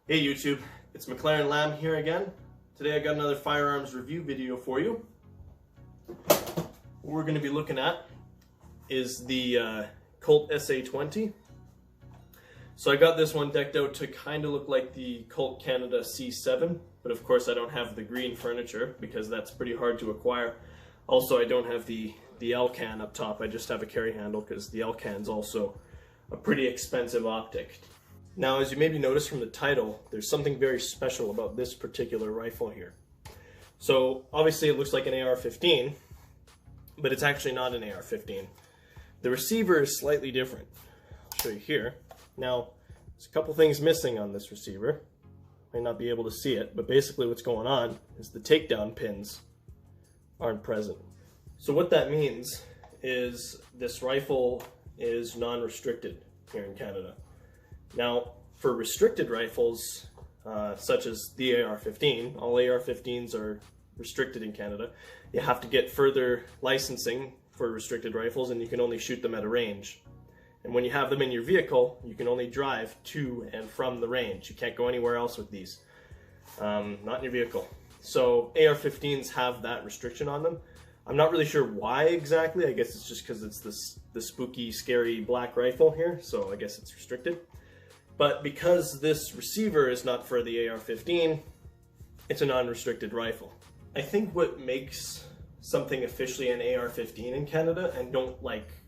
Hey YouTube, it's McLaren Lamb here again. Today I got another firearms review video for you. What we're going to be looking at is the Colt Si. So I got this one decked out to kind of look like the Colt Canada C7, but of course I don't have the green furniture because that's pretty hard to acquire. Also, I don't have the L-can up top, I just have a carry handle because the L-can's also a pretty expensive optic. Now, as you maybe noticed from the title, there's something very special about this particular rifle here. So obviously it looks like an AR-15, but it's actually not an AR-15. The receiver is slightly different. I'll show you here. Now, there's a couple things missing on this receiver. Might not be able to see it, but basically what's going on is the takedown pins aren't present. So what that means is this rifle is non-restricted here in Canada. Now, for restricted rifles, such as the AR-15, all AR-15s are restricted in Canada. You have to get further licensing for restricted rifles, and you can only shoot them at a range. And when you have them in your vehicle, you can only drive to and from the range. You can't go anywhere else with these, not in your vehicle. So AR-15s have that restriction on them. I'm not really sure why exactly. I guess it's just because it's the spooky, scary black rifle here, so I guess it's restricted. But because this receiver is not for the AR-15, it's a non-restricted rifle. I think what makes something officially an AR-15 in Canada, and don't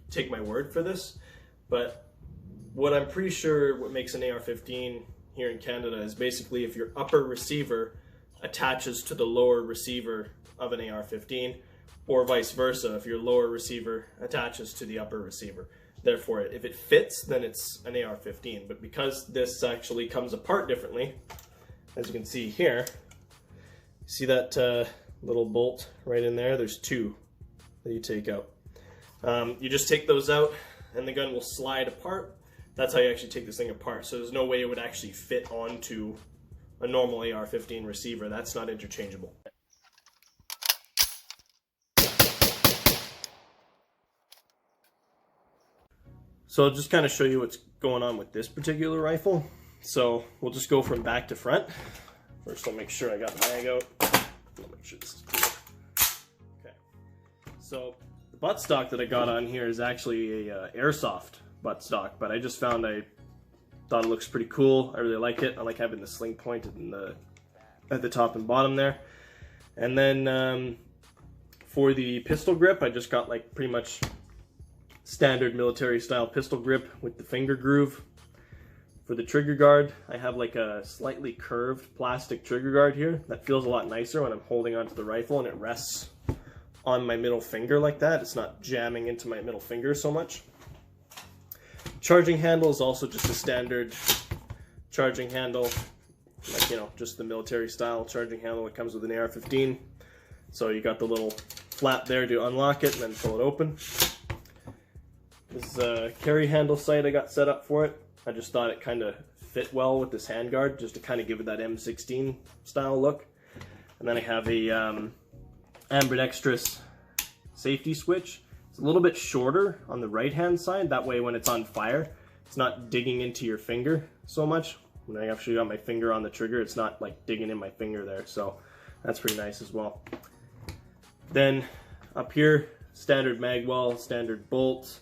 take my word for this, but what I'm pretty sure what makes an AR-15 here in Canada is basically if your upper receiver attaches to the lower receiver of an AR-15, or vice versa, if your lower receiver attaches to the upper receiver. Therefore, if it fits, then it's an AR-15. But because this actually comes apart differently, as you can see here, see that little bolt right in there? There's two that you take out. You just take those out and the gun will slide apart. That's how you actually take this thing apart. So there's no way it would actually fit onto a normal AR-15 receiver. That's not interchangeable. So I'll just kind of show you what's going on with this particular rifle. So we'll just go from back to front. First I'll make sure I got the mag out. I'll make sure this is clear. Okay. So the buttstock that I got on here is actually a Airsoft buttstock, but I just found I thought it looks pretty cool. I really like it. I like having the sling point at the top and bottom there. And then for the pistol grip, I just got pretty much standard military style pistol grip with the finger groove. For the trigger guard, I have a slightly curved plastic trigger guard here. That feels a lot nicer when I'm holding onto the rifle and it rests on my middle finger like that. It's not jamming into my middle finger so much. Charging handle is also just a standard charging handle, just the military style charging handle that comes with an AR-15. So you got the little flap there to unlock it and then pull it open. This carry handle sight I got set up for it. I just thought it kind of fit well with this handguard, just to kind of give it that M16 style look. And then I have a Ambidextrous safety switch. It's a little bit shorter on the right hand side, that way when it's on fire, it's not digging into your finger so much. When I actually got my finger on the trigger, it's not digging in my finger there, so that's pretty nice as well. Then up here, standard magwell, standard bolt,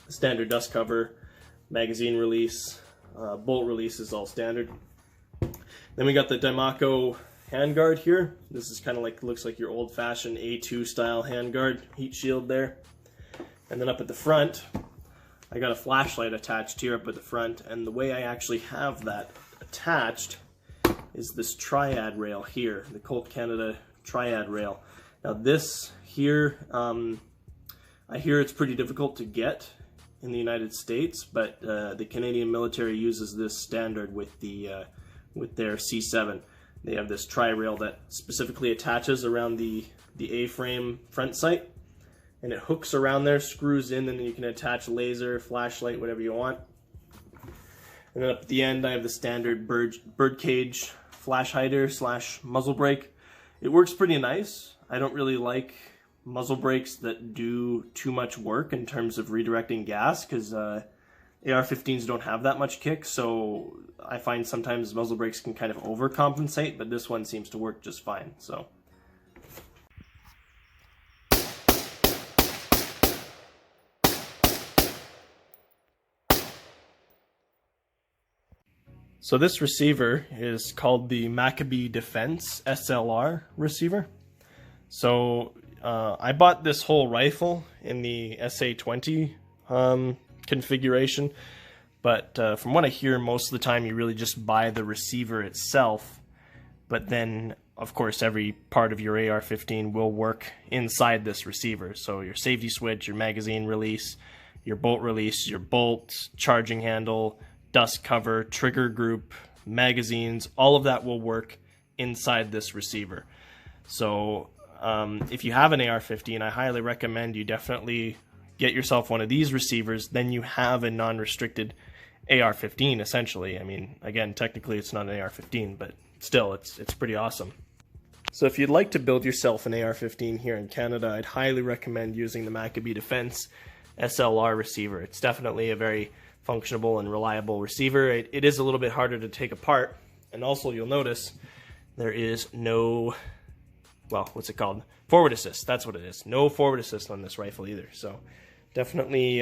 standard dust cover, magazine release, bolt release is all standard. Then we got the Dimarco Handguard here. This is kind of looks like your old-fashioned A2 style handguard, heat shield there. And then up at the front, I got a flashlight attached here up at the front, and the way I actually have that attached is this Triad Rail here, the Colt Canada Triad Rail. Now this here, I hear it's pretty difficult to get in the United States, but the Canadian military uses this standard with their C7. They have this tri-rail that specifically attaches around the A-frame front sight, and it hooks around there, screws in, and then you can attach laser, flashlight, whatever you want. And then up at the end, I have the standard birdcage flash hider / muzzle brake. It works pretty nice. I don't really like muzzle brakes that do too much work in terms of redirecting gas, because AR-15s don't have that much kick, so I find sometimes muzzle brakes can kind of overcompensate, but this one seems to work just fine. So this receiver is called the Macabee Defense SLR receiver. So I bought this whole rifle in the SA-20 configuration, but from what I hear, most of the time you really just buy the receiver itself, but then of course every part of your AR-15 will work inside this receiver. So your safety switch, your magazine release, your bolt release, your bolt, charging handle, dust cover, trigger group, magazines, all of that will work inside this receiver. So if you have an AR-15, I highly recommend you definitely get yourself one of these receivers. Then you have a non-restricted AR-15 essentially. I mean, again, technically it's not an AR-15, but still it's pretty awesome. So if you'd like to build yourself an AR-15 here in Canada, I'd highly recommend using the Macabee Defense SLR receiver. It's definitely a very functional and reliable receiver. It is a little bit harder to take apart, and also you'll notice there is no, well, what's it called? Forward assist. That's what it is. No forward assist on this rifle either. So definitely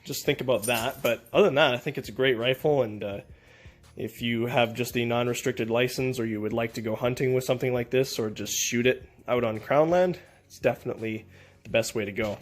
just think about that. But other than that, I think it's a great rifle, and if you have just the non-restricted license, or you would like to go hunting with something like this, or just shoot it out on Crown land, it's definitely the best way to go.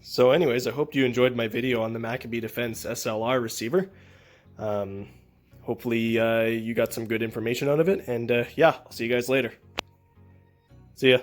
So anyways, I hope you enjoyed my video on the Macabee Defense SLR receiver. Hopefully you got some good information out of it, and yeah, I'll see you guys later. See ya.